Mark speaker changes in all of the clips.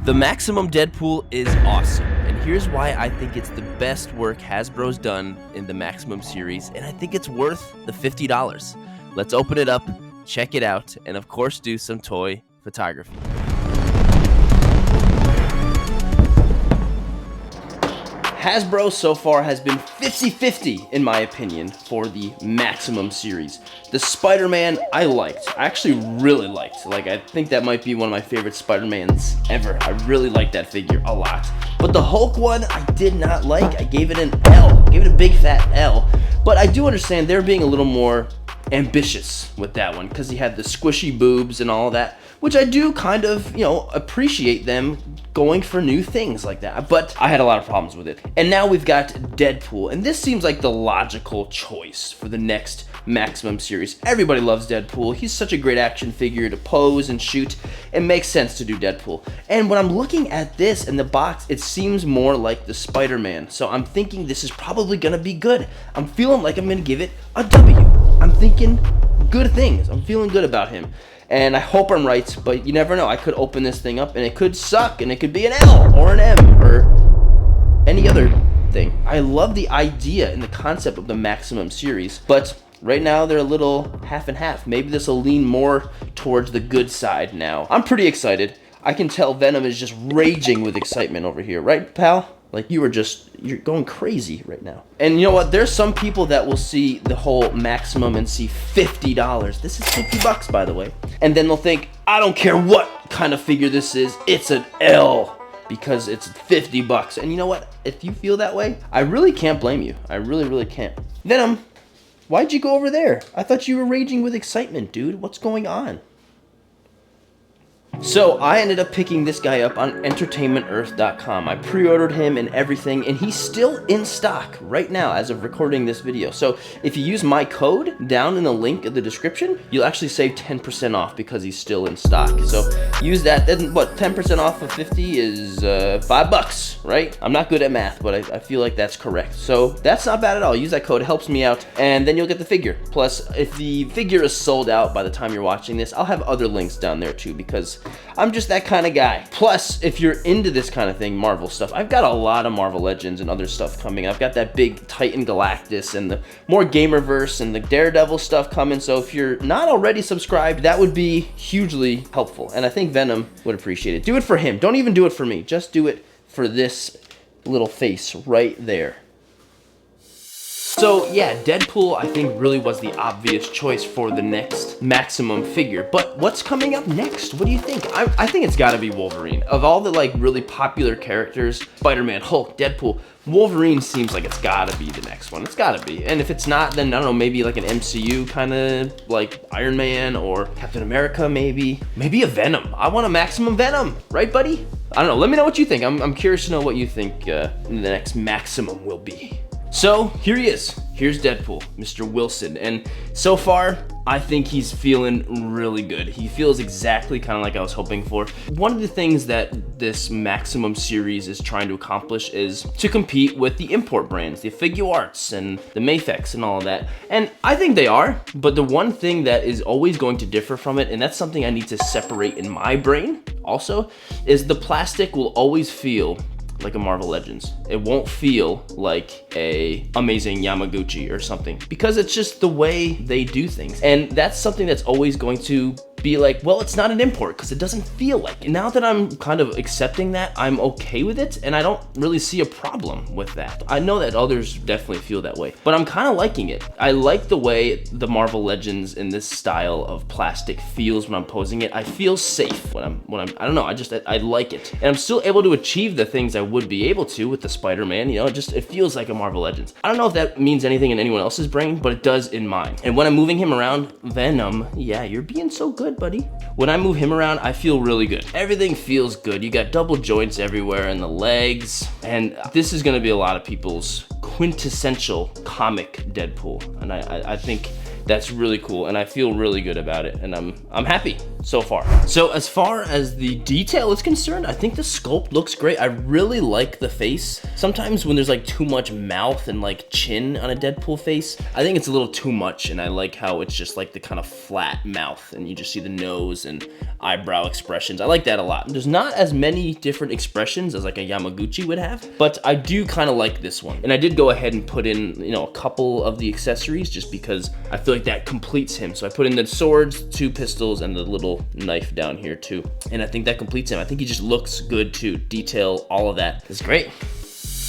Speaker 1: The Maximum Deadpool is awesome, and here's why I think it's the best work Hasbro's done in the Maximum series, and I think it's worth the $50. Let's open it up, check it out, and of course do some toy photography. Hasbro so far has been 50-50 in my opinion for the Maximum series. The Spider-Man I actually really liked. Like, I think that might be one of my favorite Spider-Mans ever. I really like that figure a lot. But the Hulk one I did not like. I gave it an L. I gave it a big fat L. But I do understand they're being a little more ambitious with that one because he had the squishy boobs and all that, which I do kind of, appreciate them going for new things like that, but I had a lot of problems with it. And now we've got Deadpool, and this seems like the logical choice for the next Maximum series. Everybody loves Deadpool. He's such a great action figure to pose and shoot. It makes sense to do Deadpool. And when I'm looking at this in the box, it seems more like the Spider-Man, so I'm thinking this is probably gonna be good. I'm feeling like I'm gonna give it a W. I'm thinking good things. I'm feeling good about him. And I hope I'm right, but you never know. I could open this thing up and it could suck and it could be an L or an M or any other thing. I love the idea and the concept of the Maximum series, but right now they're a little half and half. Maybe this will lean more towards the good side now. I'm pretty excited. I can tell Venom is just raging with excitement over here, right, pal? Like, you're going crazy right now. And you know what? There's some people that will see the whole Maximum and see $50. This is $50, by the way. And then they'll think, I don't care what kind of figure this is, it's an L because it's $50. And you know what? If you feel that way, I really can't blame you. I really, really can't. Venom, why'd you go over there? I thought you were raging with excitement, dude. What's going on? So I ended up picking this guy up on entertainmentearth.com. I pre-ordered him and everything, and he's still in stock right now as of recording this video. So if you use my code down in the link in the description, you'll actually save 10% off because he's still in stock. So use that. Then what, 10% off of 50 is $5, right? I'm not good at math, but I feel like that's correct. So that's not bad at all. Use that code, it helps me out, and then you'll get the figure. Plus, if the figure is sold out by the time you're watching this, I'll have other links down there too, because I'm just that kind of guy. Plus, if you're into this kind of thing, Marvel stuff, I've got a lot of Marvel Legends and other stuff coming. I've got that big Titan Galactus and the more Gamerverse and the Daredevil stuff coming. So if you're not already subscribed, that would be hugely helpful. And I think Venom would appreciate it. Do it for him. Don't even do it for me. Just do it for this little face right there. So yeah, Deadpool I think really was the obvious choice for the next Maximum figure. But what's coming up next? What do you think? I think it's gotta be Wolverine. Of all the like really popular characters, Spider-Man, Hulk, Deadpool, Wolverine seems like it's gotta be the next one. It's gotta be. And if it's not, then I don't know, maybe like an MCU kind of like Iron Man or Captain America maybe. Maybe a Venom. I want a Maximum Venom, right buddy? I don't know, let me know what you think. I'm curious to know what you think the next Maximum will be. So here he is. Here's Deadpool, Mr. Wilson, and so far I think he's feeling really good. He feels exactly kind of like I was hoping for. One of the things that this Maximum series is trying to accomplish is to compete with the import brands, the Figuarts and the Mafex and all of that, and I think they are, but the one thing that is always going to differ from it, and that's something I need to separate in my brain also, is the plastic will always feel like a Marvel Legends. It won't feel like a Amazing Yamaguchi or something because it's just the way they do things. And that's something that's always going to be like, well, it's not an import because it doesn't feel like it. Now that I'm kind of accepting that, I'm okay with it and I don't really see a problem with that. I know that others definitely feel that way, but I'm kind of liking it. I like the way the Marvel Legends in this style of plastic feels when I'm posing it. I feel safe when I'm I don't know, I like it. And I'm still able to achieve the things I would be able to with the Spider-Man, it feels like a Marvel Legends. I don't know if that means anything in anyone else's brain, but it does in mine. And when I'm moving him around, Venom, yeah, you're being so good, buddy. When I move him around, I feel really good. Everything feels good. You got double joints everywhere in the legs, and this is gonna be a lot of people's quintessential comic Deadpool, and I think that's really cool, and I feel really good about it, and I'm happy. so far. So as far as the detail is concerned, I think the sculpt looks great. I really like the face. Sometimes when there's like too much mouth and like chin on a Deadpool face, I think it's a little too much, and I like how it's just like the kind of flat mouth and you just see the nose and eyebrow expressions. I like that a lot. There's not as many different expressions as like a Yamaguchi would have, but I do kind of like this one. And I did go ahead and put in, you know, a couple of the accessories just because I feel like that completes him. So I put in the swords, 2 pistols, and the little knife down here too. And I think that completes him. I think he just looks good too. Detail, all of that is great.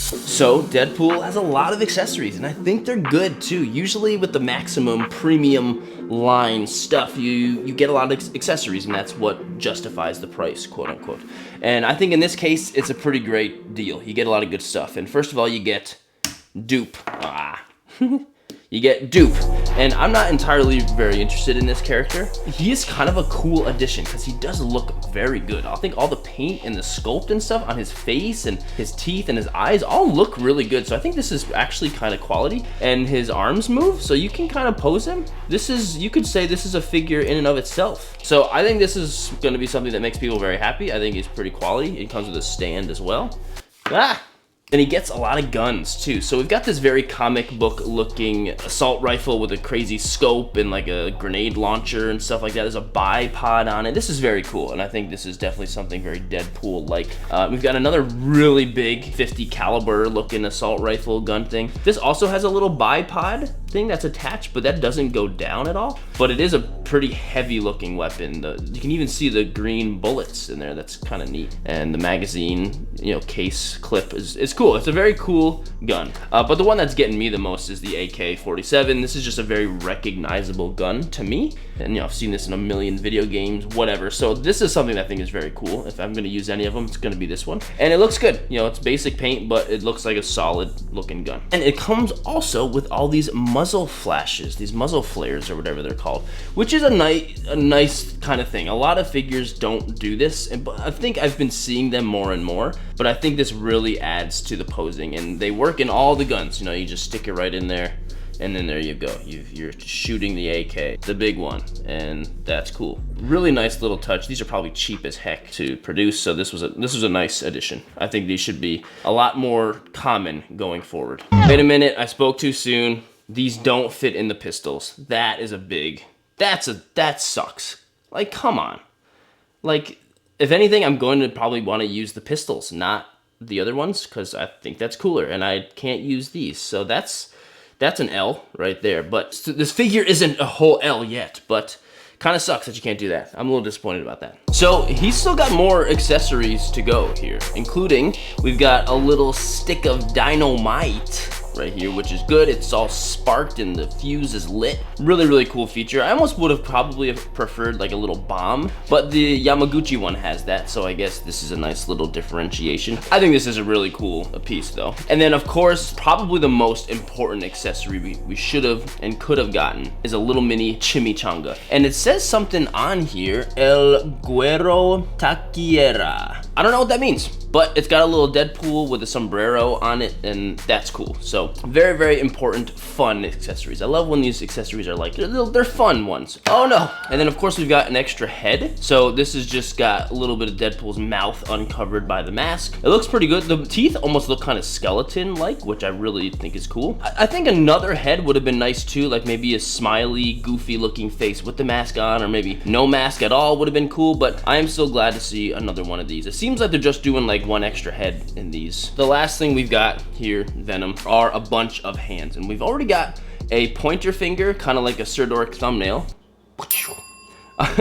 Speaker 1: So Deadpool has a lot of accessories, and I think they're good too. Usually with the Maximum premium line stuff, you get a lot of accessories, and that's what justifies the price, quote unquote. And I think in this case, it's a pretty great deal. You get a lot of good stuff. And first of all, you get Dupe. You get Dupe, and I'm not entirely very interested in this character. He is kind of a cool addition because he does look very good. I think all the paint and the sculpt and stuff on his face and his teeth and his eyes all look really good. So I think this is actually kind of quality. And his arms move, so you can kind of pose him. This is, you could say this is a figure in and of itself. So I think this is going to be something that makes people very happy. I think it's pretty quality. It comes with a stand as well. And he gets a lot of guns too. So we've got this very comic book looking assault rifle with a crazy scope and like a grenade launcher and stuff like that. There's a bipod on it. This is very cool, and I think this is definitely something very Deadpool-like. We've got another really big 50 caliber looking assault rifle gun thing. This also has a little bipod thing that's attached, but that doesn't go down at all. But it is a pretty heavy looking weapon. You can even see the green bullets in there. That's kind of neat. And the magazine, you know, case clip is cool. It's a very cool gun. But the one that's getting me the most is the AK-47. This is just a very recognizable gun to me. And you know, I've seen this in a million video games, whatever. So this is something that I think is very cool. If I'm gonna use any of them, it's gonna be this one. And it looks good. You know, it's basic paint, but it looks like a solid looking gun. And it comes also with all these muzzle flashes, these muzzle flares or whatever they're called, which is a nice kind of thing. A lot of figures don't do this, and I think I've been seeing them more and more, but I think this really adds to the posing, and they work in all the guns. You know, you just stick it right in there, and then there you go. You're shooting the AK, the big one, and that's cool. Really nice little touch. These are probably cheap as heck to produce, so this was a nice addition. I think these should be a lot more common going forward. Wait a minute, I spoke too soon. These don't fit in the pistols. That is a big, that sucks. Like, come on. Like, if anything, I'm going to probably want to use the pistols, not the other ones, because I think that's cooler, and I can't use these. So that's an L right there. But this figure isn't a whole L yet, but kind of sucks that you can't do that. I'm a little disappointed about that. So he's still got more accessories to go here, including we've got a little stick of dynamite right here, which is good. It's all sparked and the fuse is lit. Really, really cool feature. I almost would have probably preferred like a little bomb, but the Yamaguchi one has that, so I guess this is a nice little differentiation. I think this is a really cool piece though. And then of course, probably the most important accessory we should have and could have gotten is a little mini chimichanga. And it says something on here, El Guero Taquiera. I don't know what that means, but it's got a little Deadpool with a sombrero on it, and that's cool. So very, very important, fun accessories. I love when these accessories are like, they're fun ones. Oh no. And then of course we've got an extra head. So this has just got a little bit of Deadpool's mouth uncovered by the mask. It looks pretty good. The teeth almost look kind of skeleton-like, which I really think is cool. I think another head would have been nice too, like maybe a smiley, goofy looking face with the mask on, or maybe no mask at all would have been cool, but I am still glad to see another one of these. It seems like they're just doing like one extra head in these. The last thing we've got here, Venom, are a bunch of hands, and we've already got a pointer finger, kind of like a Sirdork thumbnail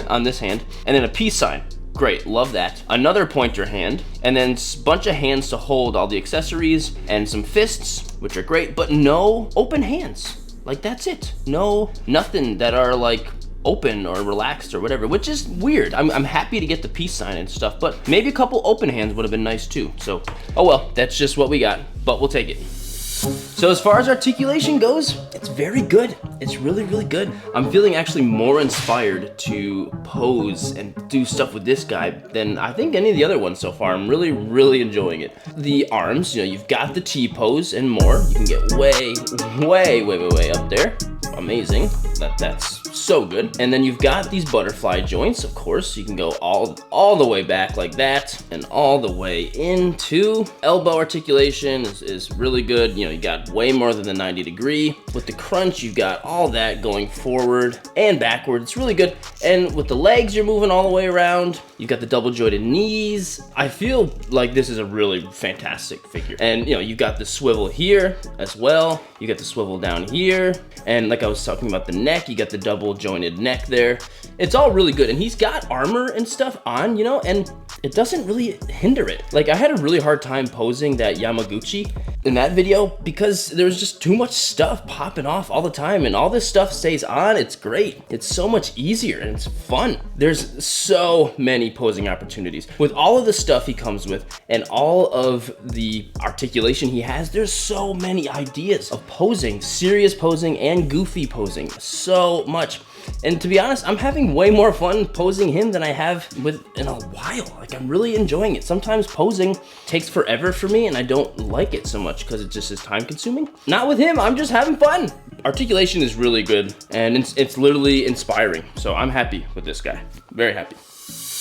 Speaker 1: on this hand, and then a peace sign. Great, love that. Another pointer hand, and then a bunch of hands to hold all the accessories, and some fists, which are great, but no open hands. Like, that's it. No, nothing that are like open or relaxed or whatever, which is weird. I'm happy to get the peace sign and stuff, but maybe a couple open hands would have been nice too. So, oh well, that's just what we got, but we'll take it. So as far as articulation goes, it's very good. It's really, really good. I'm feeling actually more inspired to pose and do stuff with this guy than I think any of the other ones so far. I'm really, really enjoying it. The arms, you know, you've got the T pose and more. You can get way, way, way, way, way up there. Amazing. That's so good. And then you've got these butterfly joints, of course. You can go all the way back like that and all the way into elbow articulation is really good. You know, you got way more than the 90 degree. With the crunch, you've got all that going forward and backward. It's really good. And with the legs, you're moving all the way around. You've got the double jointed knees. I feel like this is a really fantastic figure. And you know, you've got the swivel here as well. You got the swivel down here. And like I was talking about the neck, you got the double jointed neck there. It's all really good. And he's got armor and stuff on, you know, and it doesn't really hinder it. Like I had a really hard time posing that Yamaguchi in that video because there was just too much stuff popping off all the time, and all this stuff stays on. It's great. It's so much easier and it's fun. There's so many posing opportunities. With all of the stuff he comes with and all of the articulation he has, there's so many ideas of posing, serious posing and goofy posing, so much. And to be honest, I'm having way more fun posing him than I have in a while. Like I'm really enjoying it. Sometimes posing takes forever for me and I don't like it so much because it just is time consuming. Not with him, I'm just having fun. Articulation is really good and it's literally inspiring. So I'm happy with this guy, very happy.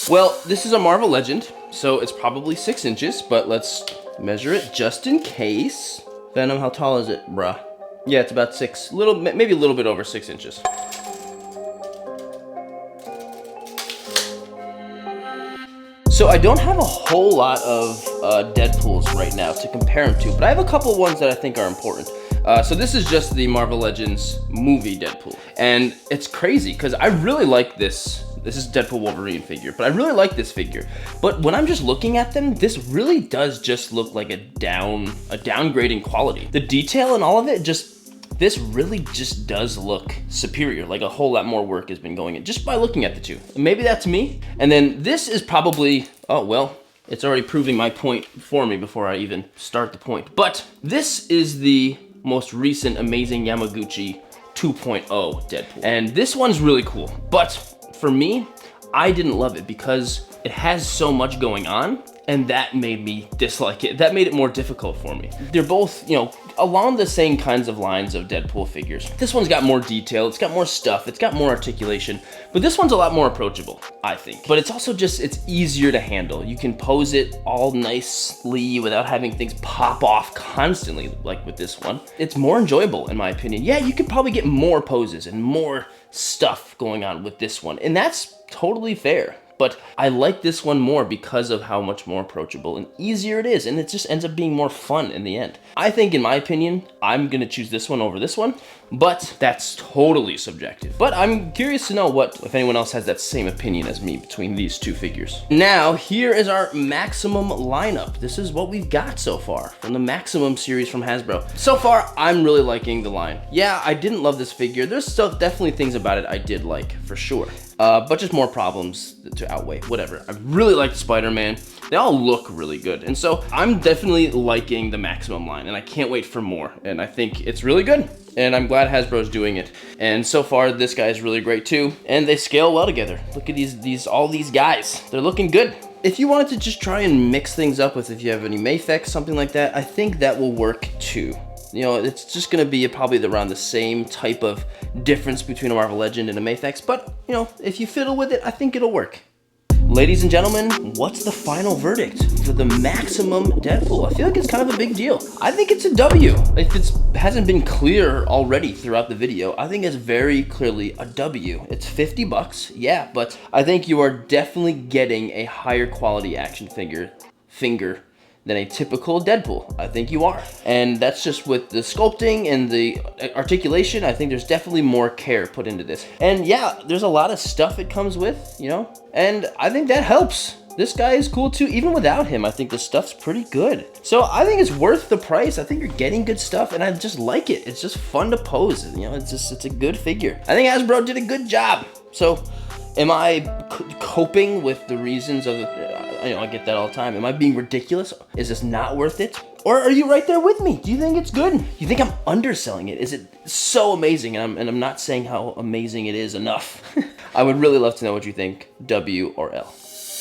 Speaker 1: Well, this is a Marvel Legend, so it's probably 6 inches, but let's measure it just in case. Venom, how tall is it, bruh? Yeah, it's about 6, maybe a little bit over 6 inches. So I don't have a whole lot of Deadpools right now to compare them to, but I have a couple of ones that I think are important. So this is just the Marvel Legends movie Deadpool. And it's crazy because I really like this. This is Deadpool Wolverine figure, but I really like this figure. But when I'm just looking at them, this really does just look like a downgrading quality. The detail and all of it this really just does look superior, like a whole lot more work has been going in just by looking at the two. Maybe that's me. And then this is probably, oh, well, it's already proving my point for me before I even start the point. But this is the most recent Amazing Yamaguchi 2.0 Deadpool. And this one's really cool. But for me, I didn't love it because it has so much going on. And that made me dislike it. That made it more difficult for me. They're both, you know, along the same kinds of lines of Deadpool figures. This one's got more detail, it's got more stuff, it's got more articulation, but this one's a lot more approachable, I think. But it's also just, it's easier to handle. You can pose it all nicely without having things pop off constantly, like with this one. It's more enjoyable, in my opinion. Yeah, you could probably get more poses and more stuff going on with this one, and that's totally fair. But I like this one more because of how much more approachable and easier it is, and it just ends up being more fun in the end. I think, in my opinion, I'm gonna choose this one over this one, but that's totally subjective. But I'm curious to know if anyone else has that same opinion as me between these two figures. Now, here is our Maximum lineup. This is what we've got so far from the Maximum series from Hasbro. So far, I'm really liking the line. Yeah, I didn't love this figure. There's still definitely things about it I did like, for sure. But just more problems to outweigh, whatever. I really like Spider-Man. They all look really good. And so I'm definitely liking the Maximum line and I can't wait for more. And I think it's really good. And I'm glad Hasbro's doing it. And so far, this guy is really great too. And they scale well together. Look at all these guys. They're looking good. If you wanted to just try and mix things up with, if you have any Mayfex, something like that, I think that will work too. You know, it's just gonna be probably around the same type of difference between a Marvel Legend and a Mayfex, but you know, if you fiddle with it, I think it'll work. Ladies and gentlemen, what's the final verdict for the Maximum Deadpool? I feel like it's kind of a big deal. I think it's a W. If it hasn't been clear already throughout the video, I think it's very clearly a W. It's 50 bucks, yeah, but I think you are definitely getting a higher quality action figure than a typical Deadpool. I think you are. And that's just with the sculpting and the articulation. I think there's definitely more care put into this. And yeah, there's a lot of stuff it comes with, you know, and I think that helps. This guy is cool too. Even without him, I think the stuff's pretty good. So I think it's worth the price. I think you're getting good stuff and I just like it. It's just fun to pose. You know, it's a good figure. I think Hasbro did a good job. So am I coping with the reasons of, you know, I get that all the time. Am I being ridiculous? Is this not worth it? Or are you right there with me? Do you think it's good? You think I'm underselling it? Is it so amazing? And I'm not saying how amazing it is enough. I would really love to know what you think, W or L.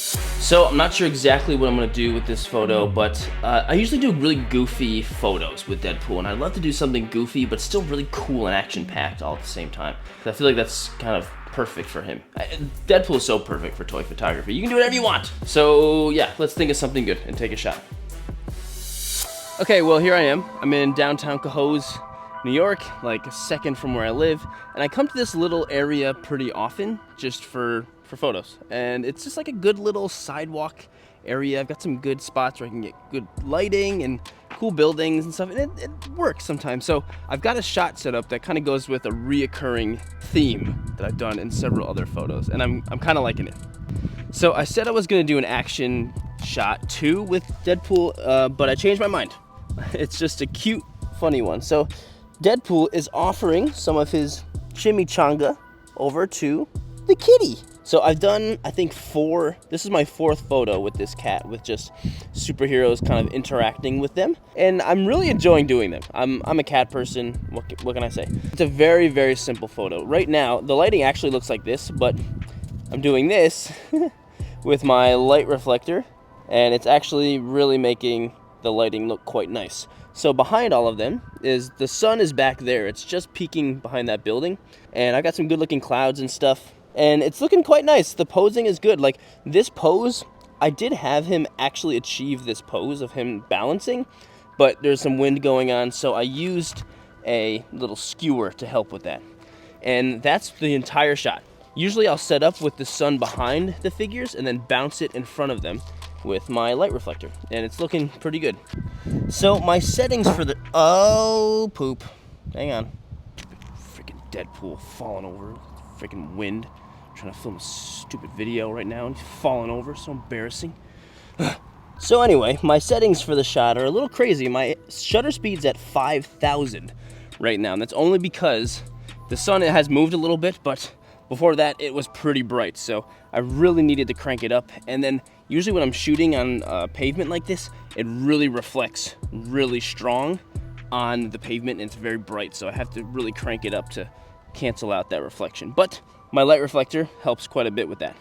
Speaker 1: So I'm not sure exactly what I'm gonna do with this photo, but I usually do really goofy photos with Deadpool, and I'd love to do something goofy, but still really cool and action-packed all at the same time. I feel like that's kind of perfect for him. Deadpool is so perfect for toy photography. You can do whatever you want. So yeah, let's think of something good and take a shot. Okay, well here I am. I'm in downtown Cohoes, New York, like a second from where I live, and I come to this little area pretty often just for photos, and it's just like a good little sidewalk area. I've got some good spots where I can get good lighting and cool buildings and stuff, and it works sometimes. So I've got a shot set up that kind of goes with a reoccurring theme that I've done in several other photos, and I'm kind of liking it. So I said I was going to do an action shot too with Deadpool, but I changed my mind. It's just a cute, funny one. So Deadpool is offering some of his chimichanga over to the kitty. So I've done, I think, this is my 4th photo with this cat, with just superheroes kind of interacting with them. And I'm really enjoying doing them. I'm a cat person, what can I say? It's a very, very simple photo. Right now, the lighting actually looks like this, but I'm doing this with my light reflector, and it's actually really making the lighting look quite nice. So behind all of them is, the sun is back there. It's just peeking behind that building, and I got some good looking clouds and stuff. And it's looking quite nice. The posing is good. Like this pose, I did have him actually achieve this pose of him balancing, but there's some wind going on, so I used a little skewer to help with that. And that's the entire shot. Usually I'll set up with the sun behind the figures and then bounce it in front of them with my light reflector, and it's looking pretty good. So my settings for the, oh poop, hang on. Freaking Deadpool falling over, freaking wind. Trying to film a stupid video right now and he's falling over, so embarrassing. So anyway, my settings for the shot are a little crazy. My shutter speed's at 5,000 right now, and that's only because the sun has moved a little bit, but before that it was pretty bright, so I really needed to crank it up. And then usually when I'm shooting on pavement like this, it really reflects really strong on the pavement, and it's very bright, so I have to really crank it up to cancel out that reflection. But my light reflector helps quite a bit with that.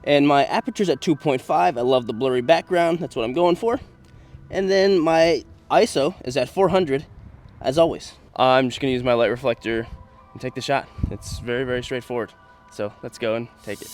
Speaker 1: And my aperture's at 2.5. I love the blurry background. That's what I'm going for. And then my ISO is at 400, as always. I'm just going to use my light reflector and take the shot. It's very, very straightforward. So let's go and take it.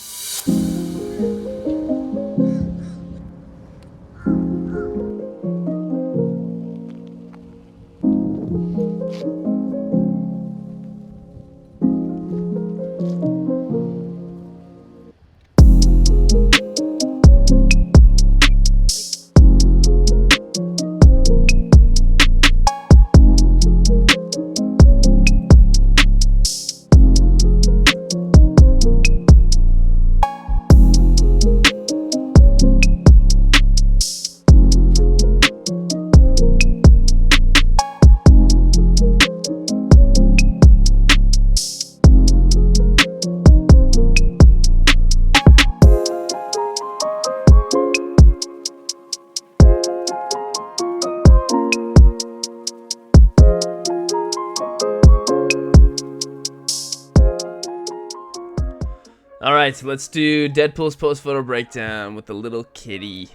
Speaker 1: All right, so let's do Deadpool's post photo breakdown with the little kitty.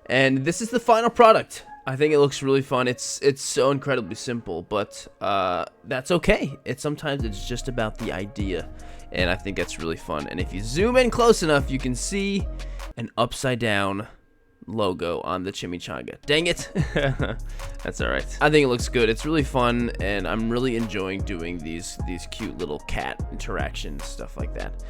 Speaker 1: And this is the final product. I think it looks really fun. It's so incredibly simple, but that's okay. Sometimes it's just about the idea, and I think that's really fun. And if you zoom in close enough, you can see an upside down logo on the chimichanga. Dang it. That's all right. I think it looks good. It's really fun, and I'm really enjoying doing these cute little cat interactions, stuff like that.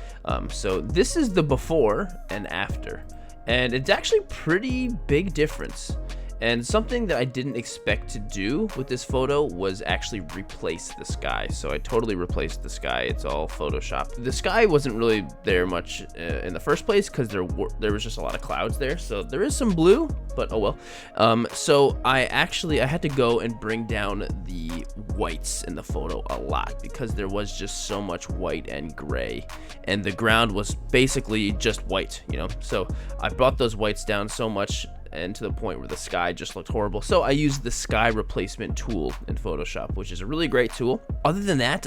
Speaker 1: So this is the before and after, and it's actually pretty big difference. And something that I didn't expect to do with this photo was actually replace the sky. So I totally replaced the sky. It's all Photoshopped. The sky wasn't really there much in the first place because there was just a lot of clouds there. So there is some blue, but oh well. So I had to go and bring down the whites in the photo a lot because there was just so much white and gray, and the ground was basically just white, you know? So I brought those whites down so much, and to the point where the sky just looked horrible. So I used the sky replacement tool in Photoshop, which is a really great tool. Other than that,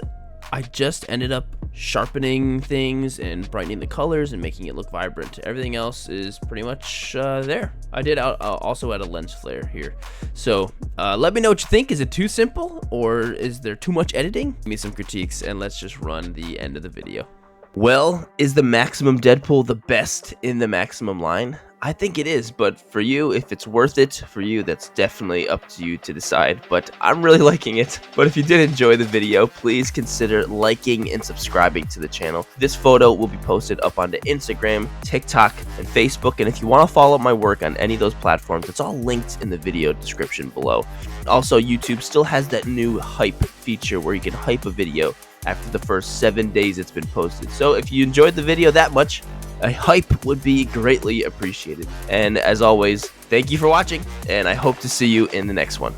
Speaker 1: I just ended up sharpening things and brightening the colors and making it look vibrant. Everything else is pretty much there. I did also add a lens flare here. So let me know what you think. Is it too simple or is there too much editing? Give me some critiques and let's just run the end of the video. Well, is the Maximum Deadpool the best in the Maximum line? I think it is, but for you, if it's worth it for you, that's definitely up to you to decide, but I'm really liking it. But if you did enjoy the video, please consider liking and subscribing to the channel. This photo will be posted up onto Instagram, TikTok, and Facebook, and if you want to follow my work on any of those platforms, it's all linked in the video description below. Also, YouTube still has that new hype feature where you can hype a video after the first 7 days it's been posted. So if you enjoyed the video that much, a hype would be greatly appreciated. And as always, thank you for watching, and I hope to see you in the next one.